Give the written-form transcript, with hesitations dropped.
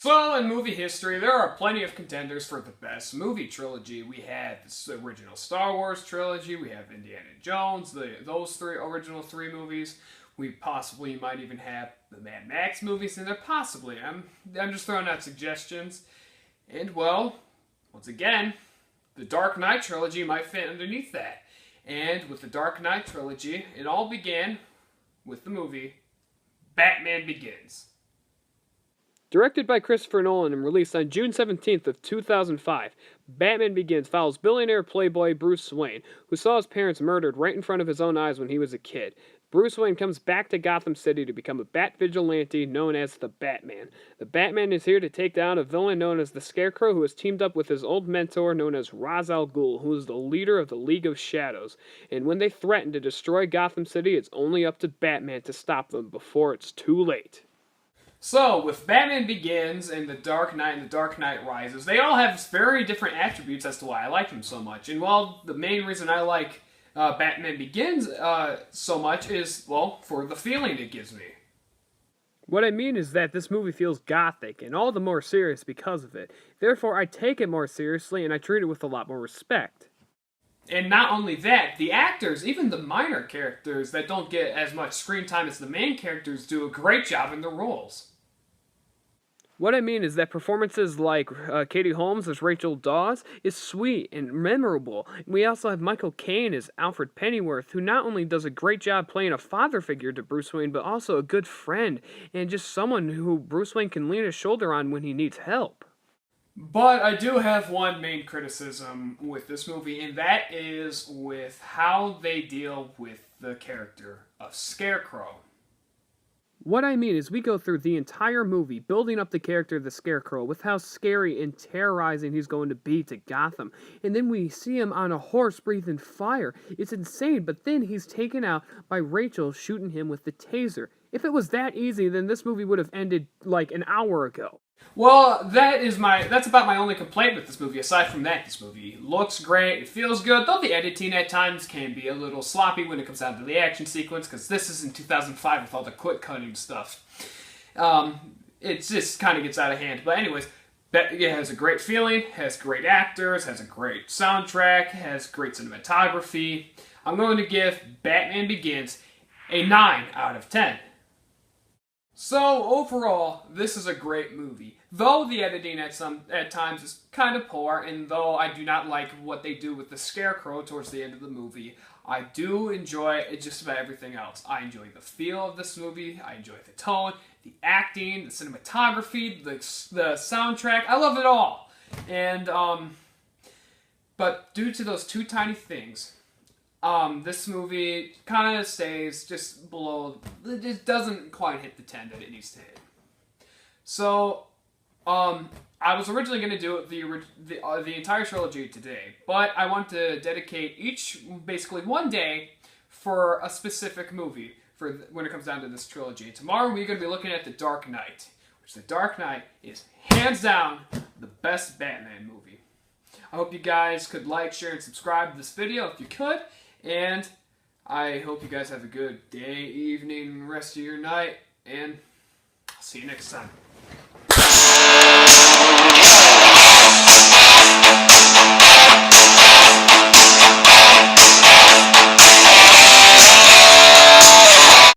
So, in movie history, there are plenty of contenders for the best movie trilogy. We had the original Star Wars trilogy, we have Indiana Jones, those original three movies. We possibly might even have the Mad Max movies in there, possibly. I'm just throwing out suggestions. And, well, once again, the Dark Knight trilogy might fit underneath that. And with the Dark Knight trilogy, it all began with the movie Batman Begins. Directed by Christopher Nolan and released on June 17th of 2005, Batman Begins follows billionaire playboy Bruce Wayne, who saw his parents murdered right in front of his own eyes when he was a kid. Bruce Wayne comes back to Gotham City to become a Bat vigilante known as the Batman. The Batman is here to take down a villain known as the Scarecrow, who has teamed up with his old mentor known as Ra's al Ghul, who is the leader of the League of Shadows. And when they threaten to destroy Gotham City, it's only up to Batman to stop them before it's too late. So, with Batman Begins and The Dark Knight and The Dark Knight Rises, they all have very different attributes as to why I like them so much. And, well, the main reason I like Batman Begins so much is, well, for the feeling it gives me. What I mean is that this movie feels gothic, and all the more serious because of it. Therefore, I take it more seriously, and I treat it with a lot more respect. And not only that, the actors, even the minor characters that don't get as much screen time as the main characters, do a great job in their roles. What I mean is that performances like Katie Holmes as Rachel Dawes is sweet and memorable. We also have Michael Caine as Alfred Pennyworth, who not only does a great job playing a father figure to Bruce Wayne, but also a good friend, and just someone who Bruce Wayne can lean his shoulder on when he needs help. But I do have one main criticism with this movie, and that is with how they deal with the character of Scarecrow. What I mean is we go through the entire movie building up the character of the Scarecrow with how scary and terrorizing he's going to be to Gotham. And then we see him on a horse breathing fire. It's insane, but then he's taken out by Rachel shooting him with the taser. If it was that easy, then this movie would have ended like an hour ago. Well, that's about my only complaint with this movie. Aside from that, this movie looks great, it feels good, though the editing at times can be a little sloppy when it comes down to the action sequence, because this is in 2005 with all the quick cutting stuff. It just kind of gets out of hand. But anyways, it has a great feeling, has great actors, has a great soundtrack, has great cinematography. I'm going to give Batman Begins a 9 out of 10. So, overall, this is a great movie. Though the editing at times is kind of poor, and though I do not like what they do with the Scarecrow towards the end of the movie, I do enjoy just about everything else. I enjoy the feel of this movie, I enjoy the tone, the acting, the cinematography, the soundtrack. I love it all. And, but due to those two tiny things, this movie kind of stays just below, it doesn't quite hit the 10 that it needs to hit. So, I was originally going to do the entire trilogy today, but I want to dedicate basically one day for a specific movie for when it comes down to this trilogy. Tomorrow we're going to be looking at The Dark Knight, which The Dark Knight is hands down the best Batman movie. I hope you guys could like, share, and subscribe to this video if you could. And I hope you guys have a good day, evening, rest of your night, and I'll see you next time.